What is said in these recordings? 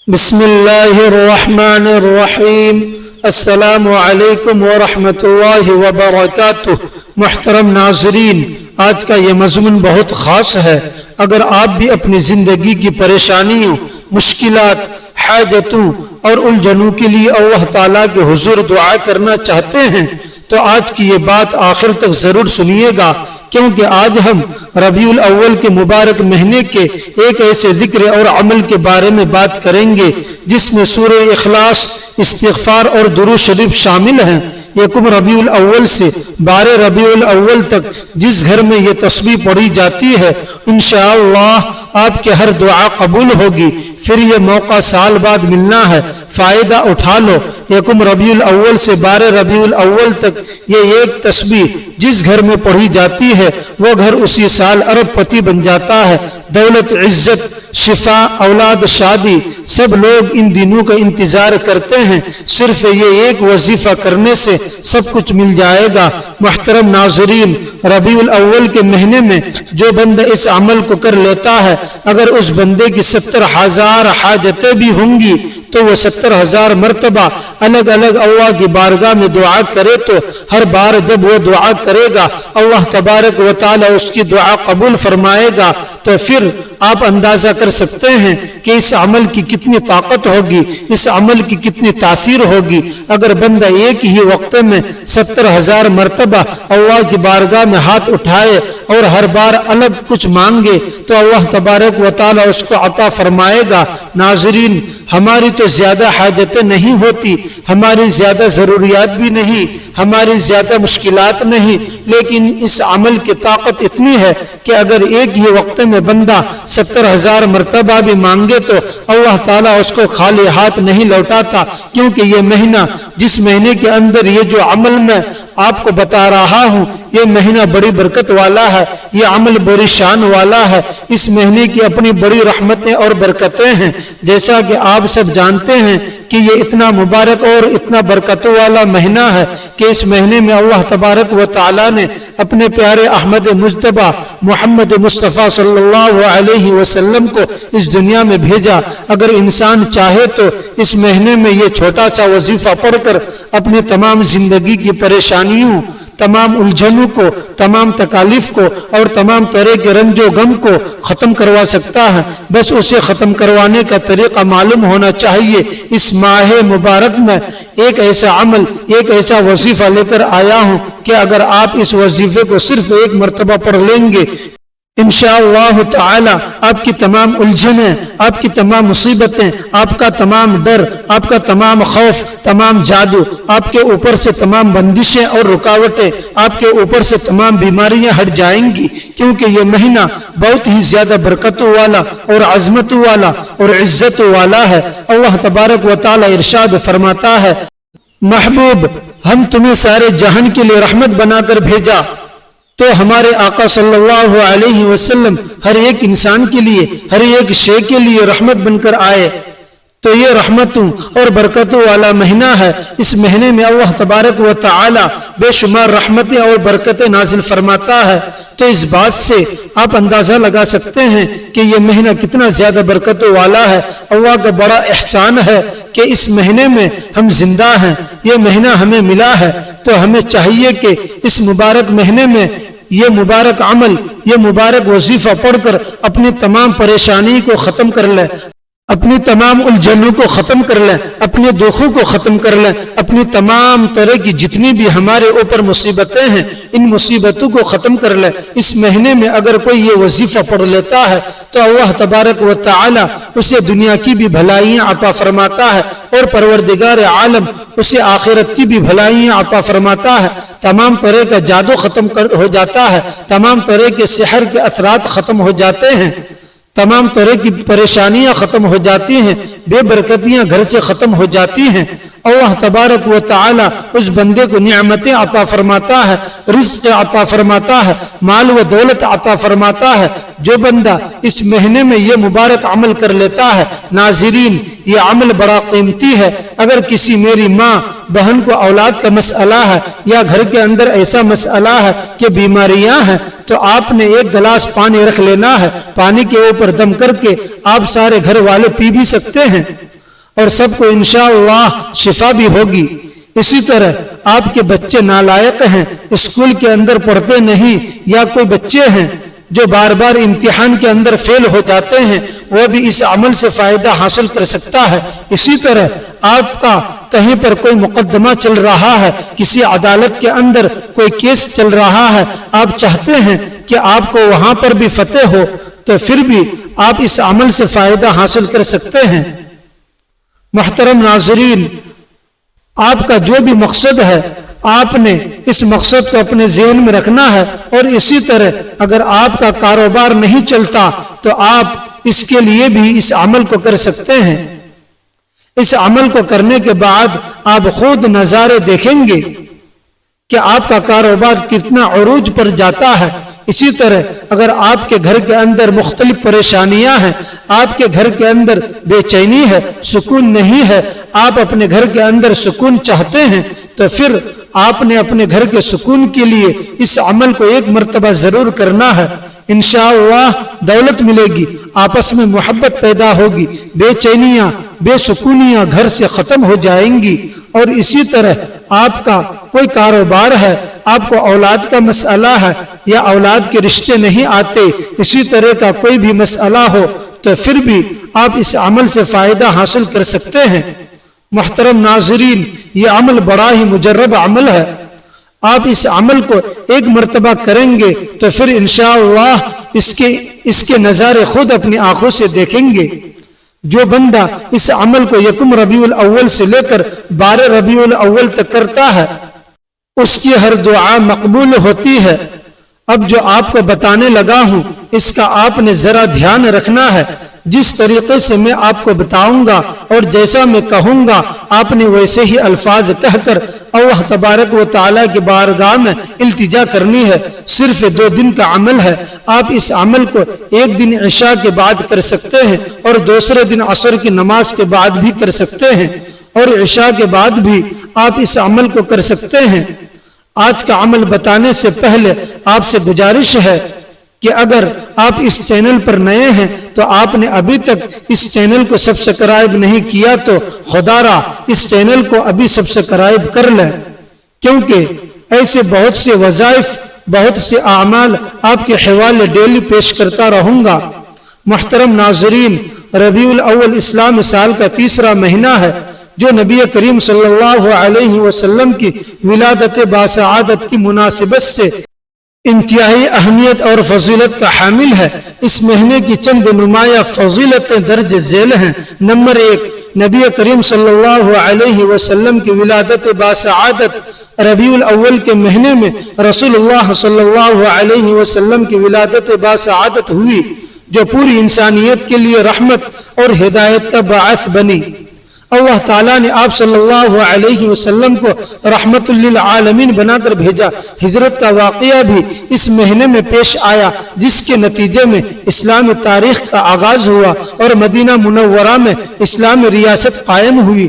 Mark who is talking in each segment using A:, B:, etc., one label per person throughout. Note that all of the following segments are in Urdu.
A: بسم اللہ الرحمن الرحیم السلام علیکم ورحمۃ اللہ وبرکاتہ۔ محترم ناظرین، آج کا یہ مضمون بہت خاص ہے۔ اگر آپ بھی اپنی زندگی کی پریشانیوں، مشکلات، حاجتوں اور الجھنوں کے لیے اللہ تعالیٰ کے حضور دعا کرنا چاہتے ہیں تو آج کی یہ بات آخر تک ضرور سنیے گا، کیونکہ آج ہم ربیع الاول کے مبارک مہینے کے ایک ایسے ذکر اور عمل کے بارے میں بات کریں گے جس میں سورہ اخلاص، استغفار اور درود شریف شامل ہیں۔ یکم ربیع الاول سے 12 ربیع الاول تک جس گھر میں یہ تسبیح پڑھی جاتی ہے، انشاءاللہ آپ کے ہر دعا قبول ہوگی۔ پھر یہ موقع سال بعد ملنا ہے، فائدہ اٹھا لو۔ یکم ربیع الاول سے 12 ربیع الاول تک یہ ایک تسبیح جس گھر میں پڑھی جاتی ہے وہ گھر اسی سال ارب پتی بن جاتا ہے۔ دولت، عزت، شفا، اولاد، شادی، سب لوگ ان دنوں کا انتظار کرتے ہیں۔ صرف یہ ایک وظیفہ کرنے سے سب کچھ مل جائے گا۔ محترم ناظرین، ربیع الاول کے مہینے میں جو بندہ اس عمل کو کر لیتا ہے، اگر اس بندے کی 70,000 حاجتیں بھی ہوں گی تو وہ 70,000 مرتبہ الگ الگ اللہ کی بارگاہ میں دعا کرے تو ہر بار جب وہ دعا کرے گا اللہ تبارک و تعالی اس کی دعا قبول فرمائے گا۔ تو پھر آپ اندازہ کر سکتے ہیں کہ اس عمل کی کتنی طاقت ہوگی، اس عمل کی کتنی تاثیر ہوگی۔ اگر بندہ ایک ہی وقت میں 70,000 مرتبہ اللہ کی بارگاہ میں ہاتھ اٹھائے اور ہر بار الگ کچھ مانگے تو اللہ تبارک و تعالی اس کو عطا فرمائے گا۔ ناظرین، ہماری تو زیادہ حاجتیں نہیں ہوتی، ہماری زیادہ ضروریات بھی نہیں، ہماری زیادہ مشکلات نہیں، لیکن اس عمل کی طاقت اتنی ہے کہ اگر ایک ہی وقت میں بندہ 70,000 مرتبہ بھی مانگے تو اللہ تعالیٰ اس کو خالی ہاتھ نہیں لوٹاتا، کیونکہ یہ مہینہ، جس مہینے کے اندر یہ جو عمل میں آپ کو بتا رہا ہوں، یہ مہینہ بڑی برکت والا ہے، یہ عمل بڑی شان والا ہے۔ اس مہینے کی اپنی بڑی رحمتیں اور برکتیں ہیں۔ جیسا کہ آپ سب جانتے ہیں کہ یہ اتنا مبارک اور اتنا برکتوں والا مہینہ ہے کہ اس مہینے میں اللہ تبارک و تعالی نے اپنے پیارے احمد مجتبی محمد مصطفیٰ صلی اللہ علیہ وسلم کو اس دنیا میں بھیجا۔ اگر انسان چاہے تو اس مہینے میں یہ چھوٹا سا وظیفہ پڑھ کر اپنی تمام زندگی کی پریشانیوں، تمام الجھنوں کو، تمام تکالیف کو اور تمام طرح کے رنج و غم کو ختم کروا سکتا ہے۔ بس اسے ختم کروانے کا طریقہ معلوم ہونا چاہیے۔ اس ماہ مبارک میں ایک ایسا عمل، ایک ایسا وظیفہ لے کر آیا ہوں کہ اگر آپ اس وظیفے کو صرف ایک مرتبہ پڑھ لیں گے، انشاءاللہ تعالی آپ کی تمام الجھنیں، آپ کی تمام مصیبتیں، آپ کا تمام ڈر، آپ کا تمام خوف، تمام جادو، آپ کے اوپر سے تمام بندشیں اور رکاوٹیں، آپ کے اوپر سے تمام بیماریاں ہٹ جائیں گی، کیونکہ یہ مہینہ بہت ہی زیادہ برکتوں والا اور عظمتوں والا اور عزتوں والا ہے۔ اللہ تبارک و تعالی ارشاد فرماتا ہے، محبوب، ہم تمہیں سارے جہان کے لیے رحمت بنا کر بھیجا۔ تو ہمارے آقا صلی اللہ علیہ وسلم ہر ایک انسان کے لیے، ہر ایک شے کے لیے رحمت بن کر آئے۔ تو یہ رحمتوں اور برکتوں والا مہینہ ہے۔ اس مہینے میں اللہ تبارک و تعالی بے شمار رحمتیں اور برکتیں نازل فرماتا ہے۔ تو اس بات سے آپ اندازہ لگا سکتے ہیں کہ یہ مہینہ کتنا زیادہ برکتوں والا ہے۔ اللہ کا بڑا احسان ہے کہ اس مہینے میں ہم زندہ ہیں، یہ مہینہ ہمیں ملا ہے۔ تو ہمیں چاہیے کہ اس مبارک مہینے میں یہ مبارک عمل، یہ مبارک وظیفہ پڑھ کر اپنی تمام پریشانی کو ختم کر لیں، اپنی تمام الجھنوں کو ختم کر لیں، اپنے دکھوں کو ختم کر لیں، اپنی تمام طرح کی جتنی بھی ہمارے اوپر مصیبتیں ہیں ان مصیبتوں کو ختم کر لیں۔ اس مہینے میں اگر کوئی یہ وظیفہ پڑھ لیتا ہے تو اللہ تبارک و تعالی اسے دنیا کی بھی بھلائیاں عطا فرماتا ہے اور پروردگار عالم اسے آخرت کی بھی بھلائیاں عطا فرماتا ہے۔ تمام طرح کا جادو ختم ہو جاتا ہے، تمام طرح کے سحر کے اثرات ختم ہو جاتے ہیں، تمام طرح کی پریشانیاں ختم ہو جاتی ہیں، بے برکتیاں گھر سے ختم ہو جاتی ہیں۔ اللہ تبارک و تعالی اس بندے کو نعمتیں عطا فرماتا ہے، رزق عطا فرماتا ہے، مال و دولت عطا فرماتا ہے۔ جو بندہ اس مہینے میں یہ مبارک عمل کر لیتا ہے، ناظرین، یہ عمل بڑا قیمتی ہے۔ اگر کسی میری ماں بہن کو اولاد کا مسئلہ ہے یا گھر کے اندر ایسا مسئلہ ہے کہ بیماریاں ہیں، تو آپ نے ایک گلاس پانی رکھ لینا ہے، پانی کے اوپر دم کر کے آپ سارے گھر والے پی بھی سکتے ہیں۔ اور سب کو انشاءاللہ شفا بھی ہوگی۔ اسی طرح آپ کے بچے نالائق ہیں، اسکول کے اندر پڑھتے نہیں، یا کوئی بچے ہیں جو بار بار امتحان کے اندر فیل ہو جاتے ہیں، وہ بھی اس عمل سے فائدہ حاصل کر سکتا ہے۔ اسی طرح آپ کا کہیں پر کوئی مقدمہ چل رہا ہے، کسی عدالت کے اندر کوئی کیس چل رہا ہے، آپ چاہتے ہیں کہ آپ کو وہاں پر بھی فتح ہو، تو پھر بھی آپ اس عمل سے فائدہ حاصل کر سکتے ہیں۔ محترم ناظرین، آپ کا جو بھی مقصد ہے آپ نے اس مقصد کو اپنے ذہن میں رکھنا ہے، اور اسی طرح اگر آپ کا کاروبار نہیں چلتا تو آپ اس کے لیے بھی اس عمل کو کر سکتے ہیں۔ اس عمل کو کرنے کے بعد آپ خود نظارے دیکھیں گے کہ آپ کا کاروبار کتنا عروج پر جاتا ہے۔ اسی طرح اگر آپ کے گھر کے اندر مختلف پریشانیاں ہیں، آپ کے گھر کے اندر بے چینی ہے، سکون نہیں ہے، آپ اپنے گھر کے اندر سکون چاہتے ہیں، تو پھر آپ نے اپنے گھر کے سکون کے لیے اس عمل کو ایک مرتبہ ضرور کرنا ہے۔ انشاءاللہ دولت ملے گی، آپس میں محبت پیدا ہوگی، بے چینیاں بے سکونیاں گھر سے ختم ہو جائیں گی۔ اور اسی طرح آپ کا کوئی کاروبار ہے، آپ کو اولاد کا مسئلہ ہے یا اولاد کے رشتے نہیں آتے، اسی طرح کا کوئی بھی مسئلہ ہو، تو پھر بھی آپ اس عمل سے فائدہ حاصل کر سکتے ہیں۔ محترم ناظرین، یہ عمل بڑا ہی مجرب عمل ہے۔ آپ اس عمل کو ایک مرتبہ کریں گے تو پھر انشاءاللہ اس کے نظارے خود اپنی آنکھوں سے دیکھیں گے۔ جو بندہ اس عمل کو 1 ربیع الاول سے لے کر 12 ربیع الاول تک کرتا ہے، اس کی ہر دعا مقبول ہوتی ہے۔ اب جو آپ کو بتانے لگا ہوں اس کا آپ نے ذرا دھیان رکھنا ہے۔ جس طریقے سے میں آپ کو بتاؤں گا اور جیسا میں کہوں گا، آپ نے ویسے ہی الفاظ کہہ کر اللہ تبارک و تعالیٰ کی بارگاہ میں التجا کرنی ہے۔ صرف 2 دن کا عمل ہے۔ آپ اس عمل کو ایک دن عشاء کے بعد کر سکتے ہیں اور دوسرے دن عصر کی نماز کے بعد بھی کر سکتے ہیں، اور عشاء کے بعد بھی آپ اس عمل کو کر سکتے ہیں۔ آج کا عمل بتانے سے پہلے آپ سے گزارش ہے کہ اگر آپ اس چینل پر نئے ہیں تو آپ نے ابھی تک اس چینل کو سبسکرائب نہیں کیا تو خدا را اس چینل کو ابھی سبسکرائب کر لیں، کیونکہ ایسے بہت سے وظائف، بہت سے اعمال آپ کے حوالے ڈیلی پیش کرتا رہوں گا۔ محترم ناظرین، ربیع الاول اسلام سال کا 3را مہینہ ہے، جو نبی کریم صلی اللہ علیہ وسلم کی ولادت باسعادت کی مناسبت سے انتہائی اہمیت اور فضیلت کا حامل ہے۔ اس مہینے کی چند نمایاں فضیلتیں درج ذیل ہیں۔ نمبر 1، نبی کریم صلی اللہ علیہ وسلم کی ولادت باسعادت ربیع الاول کے مہینے میں رسول اللہ صلی اللہ علیہ وسلم کی ولادت باسعادت ہوئی، جو پوری انسانیت کے لیے رحمت اور ہدایت کا باعث بنی۔ اللہ تعالیٰ نے آپ صلی اللہ علیہ وسلم کو رحمت للعالمین بنا کر بھیجا۔ ہجرت کا واقعہ بھی اس مہینے میں پیش آیا، جس کے نتیجے میں اسلامی تاریخ کا آغاز ہوا اور مدینہ منورہ میں اسلامی ریاست قائم ہوئی۔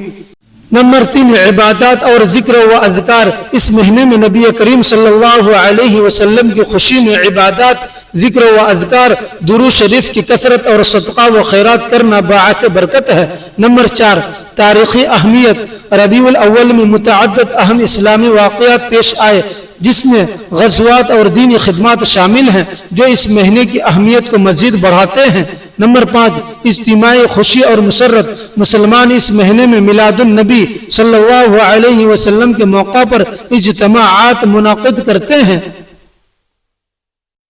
A: نمبر 3، عبادات اور ذکر و اذکار۔ اس مہینے میں نبی کریم صلی اللہ علیہ وسلم کی خوشی میں عبادات، ذکر و اذکار، درود شریف کی کثرت اور صدقہ و خیرات کرنا باعث برکت ہے۔ نمبر 4، تاریخی اہمیت۔ ربیع الاول میں متعدد اہم اسلامی واقعات پیش آئے، جس میں غزوات اور دینی خدمات شامل ہیں، جو اس مہینے کی اہمیت کو مزید بڑھاتے ہیں۔ نمبر 5، اجتماعی خوشی اور مسرت۔ مسلمان اس مہینے میں میلاد النبی صلی اللہ علیہ وسلم کے موقع پر اجتماعات منعقد کرتے ہیں،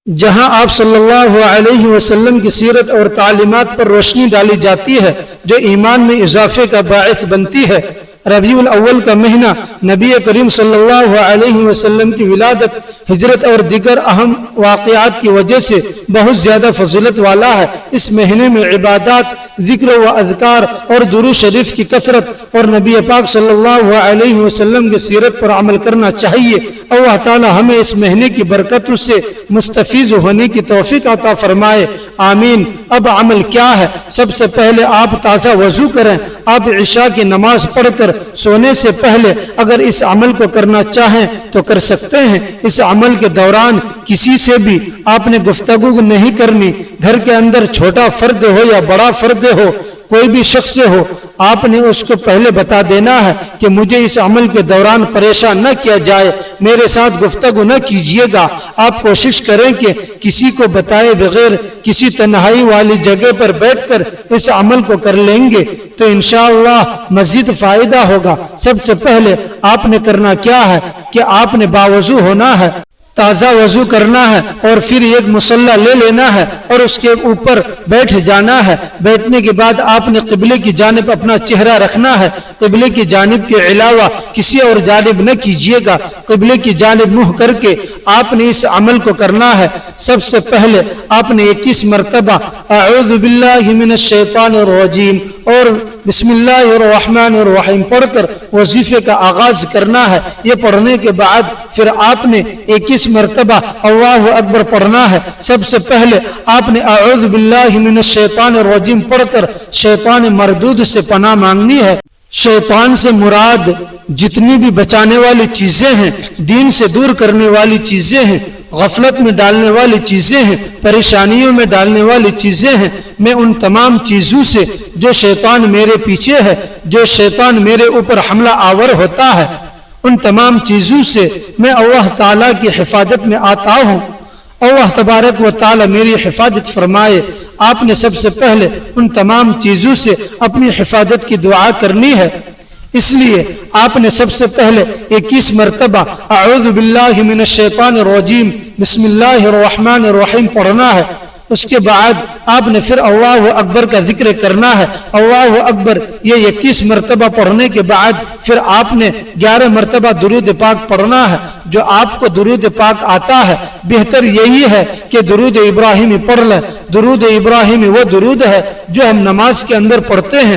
A: جہاں آپ صلی اللہ علیہ وسلم کی سیرت اور تعلیمات پر روشنی ڈالی جاتی ہے، جو ایمان میں اضافے کا باعث بنتی ہے۔ ربیع الاول کا مہینہ نبی کریم صلی اللہ علیہ وسلم کی ولادت، ہجرت اور دیگر اہم واقعات کی وجہ سے بہت زیادہ فضیلت والا ہے۔ اس مہینے میں عبادات، ذکر و اذکار اور درود شریف کی کثرت اور نبی پاک صلی اللہ علیہ وسلم کی سیرت پر عمل کرنا چاہیے۔ اللہ تعالی ہمیں اس مہینے کی برکتوں سے مستفیض ہونے کی توفیق عطا فرمائے، آمین۔ اب عمل کیا ہے؟ سب سے پہلے آپ تازہ وضو کریں۔ آپ عشاء کی نماز پڑھ کر سونے سے پہلے اگر اس عمل کو کرنا چاہیں تو کر سکتے ہیں۔ اس عمل کے دوران کسی سے بھی آپ نے گفتگو نہیں کرنی۔ گھر کے اندر چھوٹا فرد ہو یا بڑا فرد ہو، کوئی بھی شخص ہو آپ نے اس کو پہلے بتا دینا ہے کہ مجھے اس عمل کے دوران پریشان نہ کیا جائے، میرے ساتھ گفتگو نہ کیجیے گا۔ آپ کوشش کریں کہ کسی کو بتائے بغیر کسی تنہائی والی جگہ پر بیٹھ کر اس عمل کو کر لیں گے تو انشاءاللہ مزید فائدہ ہوگا۔ سب سے پہلے آپ نے کرنا کیا ہے کہ آپ نے باوضو ہونا ہے، تازہ وضو کرنا ہے اور پھر ایک مصلی لے لینا ہے اور اس کے اوپر بیٹھ جانا ہے۔ بیٹھنے کے بعد آپ نے قبلے کی جانب اپنا چہرہ رکھنا ہے، قبلے کی جانب کے علاوہ کسی اور جانب نہ کیجیے گا، قبلے کی جانب منہ کر کے آپ نے اس عمل کو کرنا ہے۔ سب سے پہلے آپ نے 21 مرتبہ اعوذ باللہ من الشیطان الرجیم اور بسم اللہ الرحمن الرحیم پڑھ کر وظیفے کا آغاز کرنا ہے۔ یہ پڑھنے کے بعد پھر آپ نے 21 مرتبہ اللہ اکبر پڑھنا ہے۔ سب سے پہلے آپ نے اعوذ باللہ من الشیطان الرجیم پڑھ کر شیطان مردود سے پناہ مانگنی ہے۔ شیطان سے مراد جتنی بھی بچانے والی چیزیں ہیں، دین سے دور کرنے والی چیزیں ہیں، غفلت میں ڈالنے والی چیزیں ہیں، پریشانیوں میں ڈالنے والی چیزیں ہیں، میں ان تمام چیزوں سے جو شیطان میرے پیچھے ہے، جو شیطان میرے اوپر حملہ آور ہوتا ہے، ان تمام چیزوں سے میں اللہ تعالیٰ کی حفاظت میں آتا ہوں۔ اللہ تبارک و تعالیٰ میری حفاظت فرمائے۔ آپ نے سب سے پہلے ان تمام چیزوں سے اپنی حفاظت کی دعا کرنی ہے، اس لیے آپ نے سب سے پہلے 21 مرتبہ اعوذ باللہ من الشیطان الرجیم بسم اللہ الرحمن الرحیم پڑھنا ہے۔ اس کے بعد آپ نے پھر اللہ اکبر کا ذکر کرنا ہے۔ اللہ اکبر یہ 21 مرتبہ پڑھنے کے بعد پھر آپ نے 11 مرتبہ درود پاک پڑھنا ہے۔ جو آپ کو درود پاک آتا ہے بہتر یہی ہے کہ درود ابراہیمی پڑھ لیں۔ درود ابراہیمی وہ درود ہے جو ہم نماز کے اندر پڑھتے ہیں۔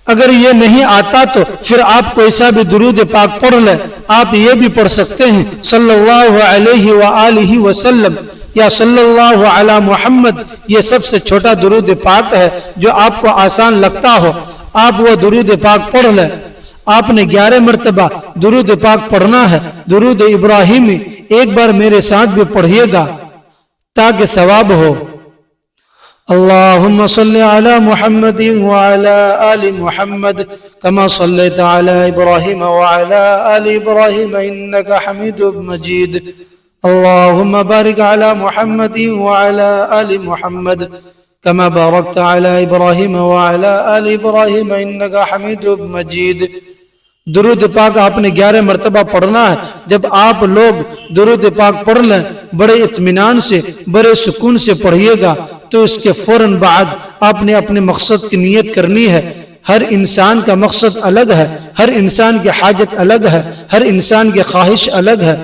A: اگر یہ نہیں آتا تو پھر آپ کوئی سا بھی درود پاک پڑھ لیں۔ آپ یہ بھی پڑھ سکتے ہیں صلی اللہ علیہ وآلہ وسلم یا صلی اللہ علی محمد، یہ سب سے چھوٹا درود پاک ہے جو آپ کو آسان لگتا ہو، آپ وہ درود پاک پڑھ لیں۔ آپ نے 11 مرتبہ درود پاک پڑھنا ہے۔ درود ابراہیمی ایک بار میرے ساتھ بھی پڑھیے گا تاکہ ثواب ہو۔ اللهم صل على محمد وعلى آل محمد كما صليت على إبراهيم وعلى آل إبراهيم إنك حميد مجيد اللهم بارك على محمد وعلى آل محمد كما باركت على إبراهيم وعلى آل إبراهيم إنك حميد مجيد۔ درود پاک آپ نے 11 مرتبہ پڑھنا ہے۔ جب آپ لوگ درود پاک پڑھ لیں بڑے اطمینان سے، بڑے سکون سے پڑھیے گا تو اس کے فوراً بعد آپ نے اپنے مقصد کی نیت کرنی ہے۔ ہر انسان کا مقصد الگ ہے، ہر انسان کی حاجت الگ ہے، ہر انسان کی خواہش الگ ہے۔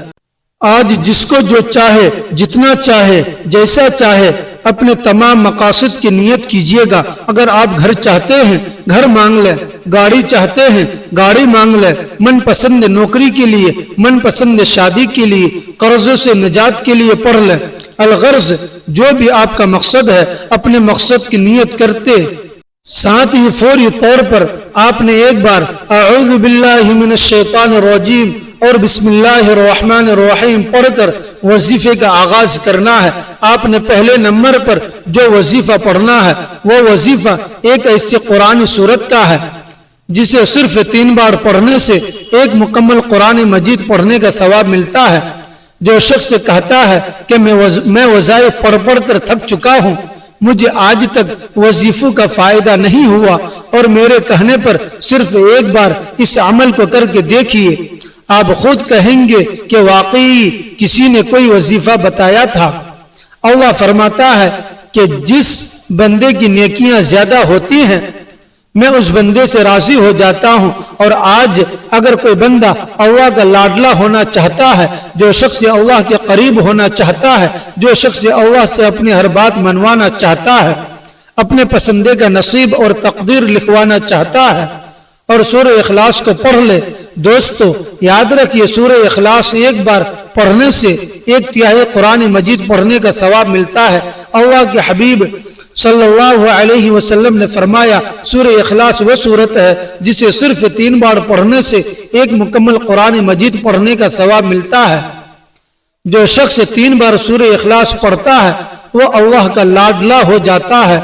A: آج جس کو جو چاہے، جتنا چاہے، جیسا چاہے اپنے تمام مقاصد کی نیت کیجئے گا۔ اگر آپ گھر چاہتے ہیں گھر مانگ لیں، گاڑی چاہتے ہیں گاڑی مانگ لیں، من پسند نوکری کے لیے، من پسند شادی کے لیے، قرضوں سے نجات کے لیے پڑھ لیں۔ الغرض جو بھی آپ کا مقصد ہے اپنے مقصد کی نیت کرتے ساتھ ہی فوری طور پر آپ نے ایک بار اعوذ باللہ من الشیطان الرجیم اور بسم اللہ الرحمن الرحیم پڑھ کر وظیفے کا آغاز کرنا ہے۔ آپ نے پہلے نمبر پر جو وظیفہ پڑھنا ہے وہ وظیفہ ایک ایسی قرآن سورت کا ہے جسے صرف 3 بار پڑھنے سے ایک مکمل قرآن مجید پڑھنے کا ثواب ملتا ہے۔ جو شخص کہتا ہے کہ میں وظائف پڑھ پڑھ کر تھک چکا ہوں، مجھے آج تک وظیفوں کا فائدہ نہیں ہوا اور میرے کہنے پر صرف ایک بار اس عمل کو کر کے دیکھیے، آپ خود کہیں گے کہ واقعی کسی نے کوئی وظیفہ بتایا تھا۔ اللہ فرماتا ہے کہ جس بندے کی نیکیاں زیادہ ہوتی ہیں میں اس بندے سے راضی ہو جاتا ہوں۔ اور آج اگر کوئی بندہ اللہ کا لاڈلا ہونا چاہتا ہے، جو شخص اللہ کے قریب ہونا چاہتا ہے، جو شخص اللہ سے اپنی ہر بات منوانا چاہتا ہے، اپنے پسندے کا نصیب اور تقدیر لکھوانا چاہتا ہے اور سورہ اخلاص کو پڑھ لے۔ دوستو یاد رکھیے سورہ اخلاص ایک بار پڑھنے سے 1/3 قرآن مجید پڑھنے کا ثواب ملتا ہے۔ اللہ کے حبیب صلی اللہ علیہ وسلم نے فرمایا سورہ اخلاص وہ سورت ہے جسے صرف 3 بار پڑھنے سے ایک مکمل قرآن مجید پڑھنے کا ثواب ملتا ہے۔ جو شخص 3 بار سورہ اخلاص پڑھتا ہے وہ اللہ کا لاڈلا ہو جاتا ہے۔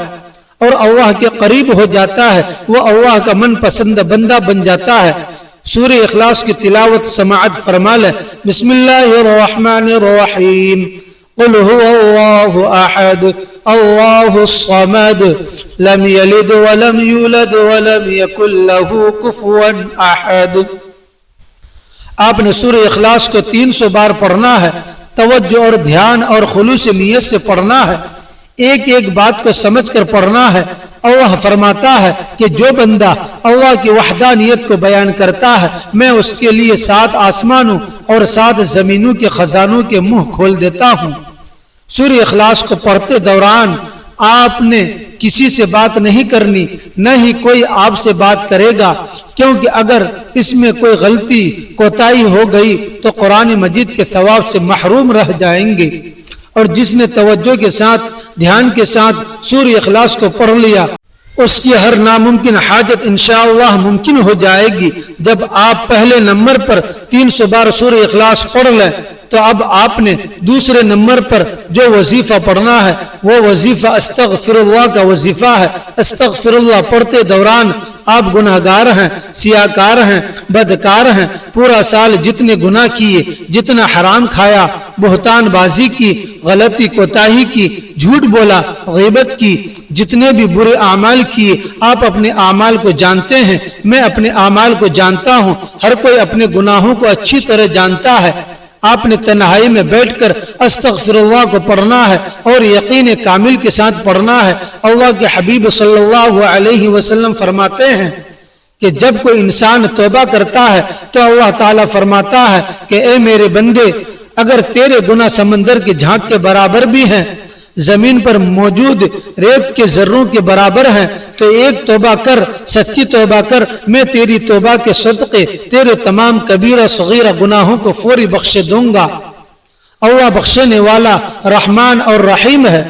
A: اور اللہ کے قریب ہو جاتا ہے، وہ اللہ کا من پسند بندہ بن جاتا ہے۔ سورہ اخلاص کی تلاوت سماعت فرما لیں۔ بسم اللہ الرحمن الرحیم، قل هو اللہ احد اللہ الصمد لم یلد ولم یولد ولم یکن له کفوا احد۔ آپ نے سورہ اخلاص کو 300 بار پڑھنا ہے، توجہ اور دھیان اور خلوص نیت سے پڑھنا ہے، ایک ایک بات کو سمجھ کر پڑھنا ہے۔ اللہ فرماتا ہے کہ جو بندہ اللہ کی وحدانیت کو بیان کرتا ہے، میں اس کے لیے 7 آسمانوں اور 7 زمینوں کے خزانوں کے منہ کھول دیتا ہوں۔ سورہ اخلاص کو پڑھتے دوران آپ نے کسی سے بات نہیں کرنی، نہ ہی کوئی آپ سے بات کرے گا، کیونکہ اگر اس میں کوئی غلطی کوتاہی ہو گئی تو قرآن مجید کے ثواب سے محروم رہ جائیں گے۔ اور جس نے توجہ کے ساتھ دھیان کے ساتھ سورہ اخلاص کو پڑھ لیا، اس کی ہر ناممکن حاجت انشاءاللہ ممکن ہو جائے گی۔ جب آپ پہلے نمبر پر 300 بار سورہ اخلاص پڑھ لیں تو اب آپ نے دوسرے نمبر پر جو وظیفہ پڑھنا ہے وہ وظیفہ استغفر اللہ کا وظیفہ ہے۔ استغفر اللہ پڑھتے دوران آپ گناہگار ہیں، سیاہکار ہیں، بدکار ہیں، پورا سال جتنے گناہ کیے، جتنا حرام کھایا، بہتان بازی کی، غلطی کوتاہی کی، جھوٹ بولا، غیبت کی، جتنے بھی برے اعمال کیے، آپ اپنے اعمال کو جانتے ہیں، میں اپنے اعمال کو جانتا ہوں، ہر کوئی اپنے گناہوں کو اچھی طرح جانتا ہے۔ آپ نے تنہائی میں بیٹھ کر استغفر اللہ کو پڑھنا ہے اور یقین کامل کے ساتھ پڑھنا ہے۔ اللہ کے حبیب صلی اللہ علیہ وسلم فرماتے ہیں کہ جب کوئی انسان توبہ کرتا ہے تو اللہ تعالیٰ فرماتا ہے کہ اے میرے بندے، اگر تیرے گناہ سمندر کے جھانک کے برابر بھی ہیں، زمین پر موجود ریت کے ذروں کے برابر ہیں، تو ایک توبہ کر، سچی توبہ کر، میں تیری توبہ کے صدقے تیرے تمام کبیرہ صغیرہ گناہوں کو فوری بخش دوں گا۔ اللہ بخشنے والا رحمان اور رحیم ہے۔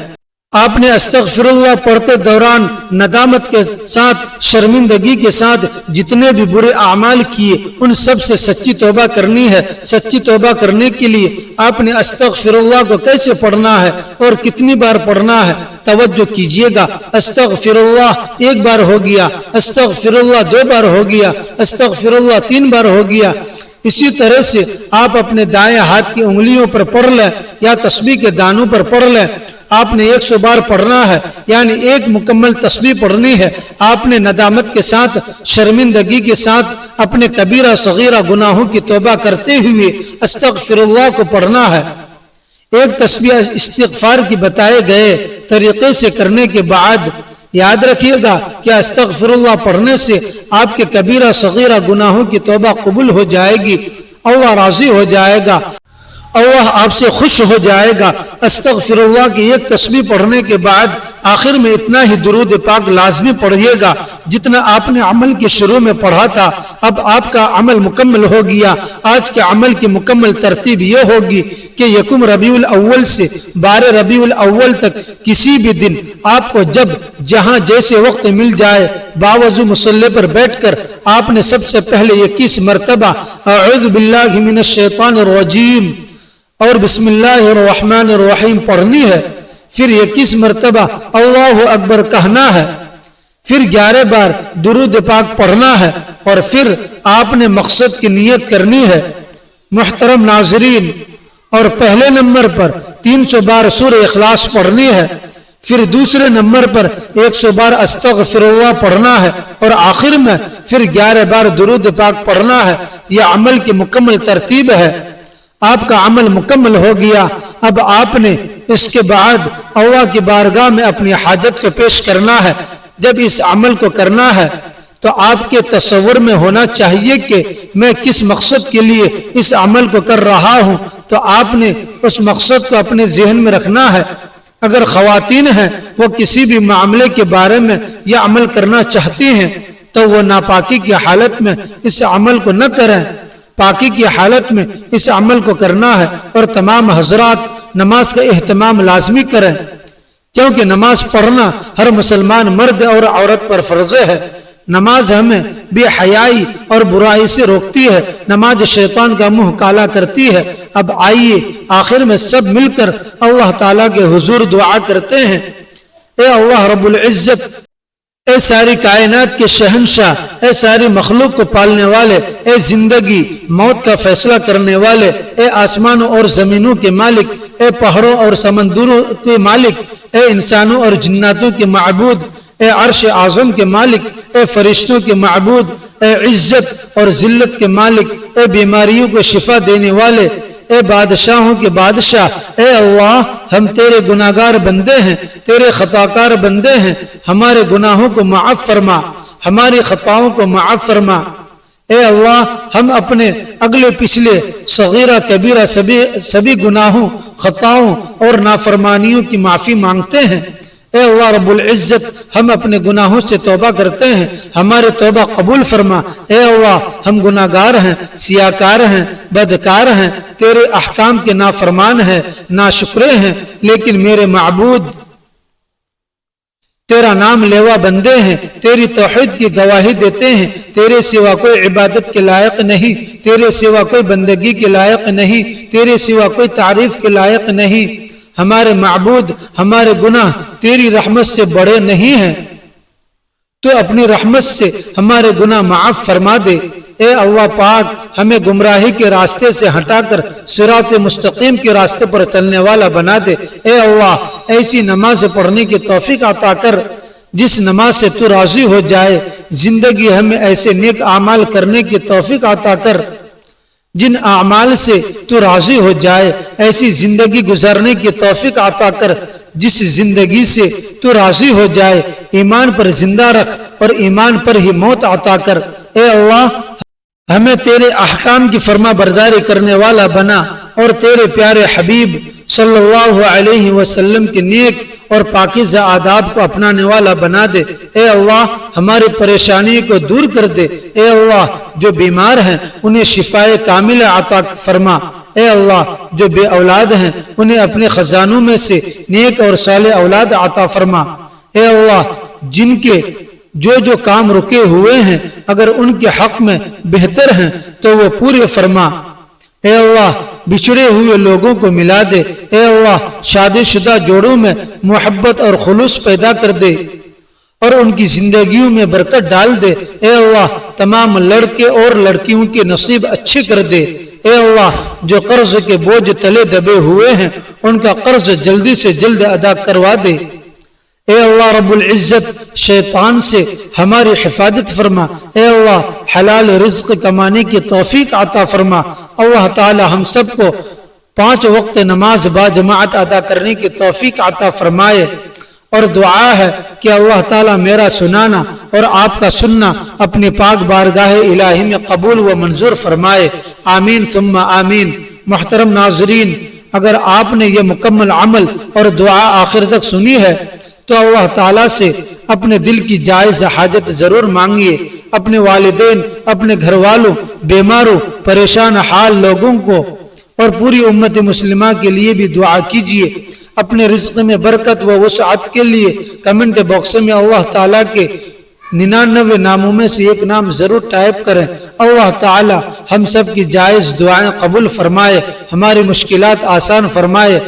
A: آپ نے استغفر اللہ پڑھتے دوران ندامت کے ساتھ، شرمندگی کے ساتھ جتنے بھی برے اعمال کیے ان سب سے سچی توبہ کرنی ہے۔ سچی توبہ کرنے کے لیے آپ نے استغفر اللہ کو کیسے پڑھنا ہے اور کتنی بار پڑھنا ہے، توجہ کیجئے گا۔ استغفر اللہ 1 بار ہو گیا، استغفر اللہ 2 بار ہو گیا، استغفر اللہ 3 بار ہو گیا۔ اسی طرح سے آپ اپنے دائیں ہاتھ کی انگلیوں پر پڑھ لیں یا تسبیح کے دانوں پر پڑھ لیں۔ آپ نے 100 بار پڑھنا ہے، یعنی 1 مکمل تسبیح پڑھنی ہے۔ آپ نے ندامت کے ساتھ، شرمندگی کے ساتھ اپنے کبیرہ صغیرہ گناہوں کی توبہ کرتے ہوئے استغفر اللہ کو پڑھنا ہے۔ 1 تسبیح استغفار کی بتائے گئے طریقے سے کرنے کے بعد یاد رکھیے گا کہ استغفر اللہ پڑھنے سے آپ کے کبیرہ صغیرہ گناہوں کی توبہ قبول ہو جائے گی، اللہ راضی ہو جائے گا، اللہ آپ سے خوش ہو جائے گا۔ استغفر اللہ کی 1 تسبیح پڑھنے کے بعد آخر میں اتنا ہی درود پاک لازمی پڑھیے گا جتنا آپ نے عمل کے شروع میں پڑھا تھا۔ اب آپ کا عمل مکمل ہو گیا۔ آج کے عمل کی مکمل ترتیب یہ ہوگی کہ 1 ربیع الاول سے 12 ربیع الاول تک کسی بھی دن آپ کو جب جہاں جیسے وقت مل جائے، باوضو مصلی پر بیٹھ کر آپ نے سب سے پہلے 21 مرتبہ اعوذ باللہ من الشیطان الرجیم اور بسم اللہ الرحمن الرحیم پڑھنی ہے، پھر 21 مرتبہ اللہ اکبر کہنا ہے، پھر 11 بار درود پاک پڑھنا ہے، اور پھر آپ نے مقصد کی نیت کرنی ہے۔ محترم ناظرین، اور پہلے نمبر پر 300 بار سورہ اخلاص پڑھنی ہے، پھر دوسرے نمبر پر 100 بار استغفر اللہ پڑھنا ہے، اور آخر میں پھر 11 بار درود پاک پڑھنا ہے۔ یہ عمل کی مکمل ترتیب ہے۔ آپ کا عمل مکمل ہو گیا۔ اب آپ نے اس کے بعد اللہ کی بارگاہ میں اپنی حاجت کو پیش کرنا ہے۔ جب اس عمل کو کرنا ہے تو آپ کے تصور میں ہونا چاہیے کہ میں کس مقصد کے لیے اس عمل کو کر رہا ہوں، تو آپ نے اس مقصد کو اپنے ذہن میں رکھنا ہے۔ اگر خواتین ہیں، وہ کسی بھی معاملے کے بارے میں یہ عمل کرنا چاہتی ہیں تو وہ ناپاکی کی حالت میں اس عمل کو نہ کریں، پاکی کی حالت میں اس عمل کو کرنا ہے۔ اور تمام حضرات نماز کا اہتمام لازمی کریں، کیونکہ نماز پڑھنا ہر مسلمان مرد اور عورت پر فرض ہے۔ نماز ہمیں بے حیائی اور برائی سے روکتی ہے، نماز شیطان کا منہ کالا کرتی ہے۔ اب آئیے آخر میں سب مل کر اللہ تعالیٰ کے حضور دعا کرتے ہیں۔ اے اللہ رب العزت، اے ساری کائنات کے شہنشاہ، اے ساری مخلوق کو پالنے والے، اے زندگی موت کا فیصلہ کرنے والے، اے آسمانوں اور زمینوں کے مالک، اے پہاڑوں اور سمندروں کے مالک، اے انسانوں اور جناتوں کے معبود، اے عرش اعظم کے مالک، اے فرشتوں کے معبود، اے عزت اور ذلت کے مالک، اے بیماریوں کو شفا دینے والے، اے بادشاہوں کے بادشاہ، اے اللہ ہم تیرے گناہگار بندے ہیں، تیرے خطاکار بندے ہیں، ہمارے گناہوں کو معاف فرما، ہماری خطاؤں کو معاف فرما۔ اے اللہ ہم اپنے اگلے پچھلے صغیرہ کبیرہ سبھی گناہوں، خطاؤں اور نافرمانیوں کی معافی مانگتے ہیں۔ اے اللہ رب العزت ہم اپنے گناہوں سے توبہ کرتے ہیں، ہمارے توبہ قبول فرما۔ اے اللہ ہم گناہگار ہیں، سیاکار ہیں، بدکار ہیں، تیرے احکام کے نافرمان ہیں، ناشکرے ہیں، لیکن میرے معبود تیرا نام لیوا بندے ہیں، تیری توحید کی گواہی دیتے ہیں، تیرے سوا کوئی عبادت کے لائق نہیں، تیرے سوا کوئی بندگی کے لائق نہیں، تیرے سوا کوئی تعریف کے لائق نہیں۔ ہمارے معبود، ہمارے گناہ تیری رحمت سے بڑے نہیں ہیں، تو اپنی رحمت سے ہمارے گناہ معاف فرما دے۔ اے اللہ پاک ہمیں گمراہی کے راستے سے ہٹا کر صراط مستقیم کے راستے پر چلنے والا بنا دے۔ اے اللہ ایسی نماز پڑھنے کی توفیق عطا کر جس نماز سے تو راضی ہو جائے، زندگی ہمیں ایسے نیک اعمال کرنے کی توفیق عطا کر جن اعمال سے تو راضی ہو جائے، ایسی زندگی گزارنے کی توفیق عطا کر جس زندگی سے تو راضی ہو جائے، ایمان پر زندہ رکھ اور ایمان پر ہی موت عطا کر۔ اے اللہ ہمیں تیرے احکام کی فرما برداری کرنے والا بنا اور تیرے پیارے حبیب صلی اللہ علیہ وسلم کے نیک اور پاکیزہ آداب کو اپنانے والا بنا دے۔ اے اللہ ہماری پریشانی کو دور کر دے۔ اے اللہ جو بیمار ہیں انہیں شفائے کاملہ عطا فرما۔ اے اللہ جو بے اولاد ہیں انہیں اپنے خزانوں میں سے نیک اور صالح اولاد عطا فرما۔ اے اللہ جن کے جو کام رکے ہوئے ہیں اگر ان کے حق میں بہتر ہیں تو وہ پورے فرما۔ اے اللہ بچھڑے ہوئے لوگوں کو ملا دے۔ اے اللہ شادی شدہ جوڑوں میں محبت اور خلوص پیدا کر دے اور ان کی زندگیوں میں برکت ڈال دے۔ اے اللہ تمام لڑکے اور لڑکیوں کے نصیب اچھے کر دے۔ اے اللہ جو قرض کے بوجھ تلے دبے ہوئے ہیں ان کا قرض جلدی سے جلد ادا کروا دے۔ اے اللہ رب العزت شیطان سے ہماری حفاظت فرما۔ اے اللہ حلال رزق کمانے کی توفیق عطا فرما۔ اللہ تعالی ہم سب کو 5 وقت نماز با جماعت ادا کرنے کی توفیق عطا فرمائے، اور دعا ہے کہ اللہ تعالی میرا سنانا اور آپ کا سننا اپنی پاک بارگاہ الہی میں قبول و منظور فرمائے۔ آمین ثم آمین۔ محترم ناظرین، اگر آپ نے یہ مکمل عمل اور دعا آخر تک سنی ہے تو اللہ تعالیٰ سے اپنے دل کی جائز حاجت ضرور مانگیے۔ اپنے والدین، اپنے گھر والوں، بیماروں، پریشان حال لوگوں کو اور پوری امت مسلمہ کے لیے بھی دعا کیجیے۔ اپنے رزق میں برکت و وسعت کے لیے کمنٹ باکس میں اللہ تعالیٰ کے 99 ناموں میں سے ایک نام ضرور ٹائپ کریں۔ اللہ تعالی ہم سب کی جائز دعائیں قبول فرمائے، ہماری مشکلات آسان فرمائے،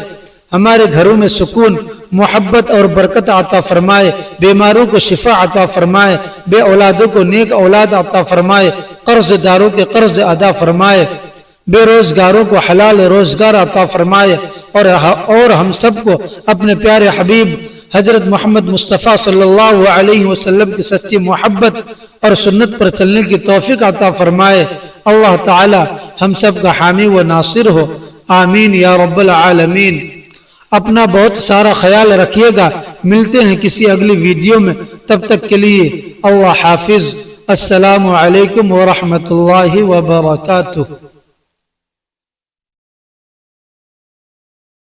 A: ہمارے گھروں میں سکون، محبت اور برکت عطا فرمائے، بیماروں کو شفا عطا فرمائے، بے اولادوں کو نیک اولاد عطا فرمائے، قرض داروں کے قرض ادا فرمائے، بے روزگاروں کو حلال روزگار عطا فرمائے، اور ہم سب کو اپنے پیارے حبیب حضرت محمد مصطفیٰ صلی اللہ علیہ وسلم کی سچی محبت اور سنت پر چلنے کی توفیق عطا فرمائے۔ اللہ تعالی ہم سب کا حامی و ناصر ہو، آمین یا رب العالمین۔ اپنا بہت سارا خیال رکھیے گا، ملتے ہیں کسی اگلی ویڈیو میں، تب تک کے لیے اللہ حافظ۔ السلام علیکم ورحمۃ اللہ وبرکاتہ۔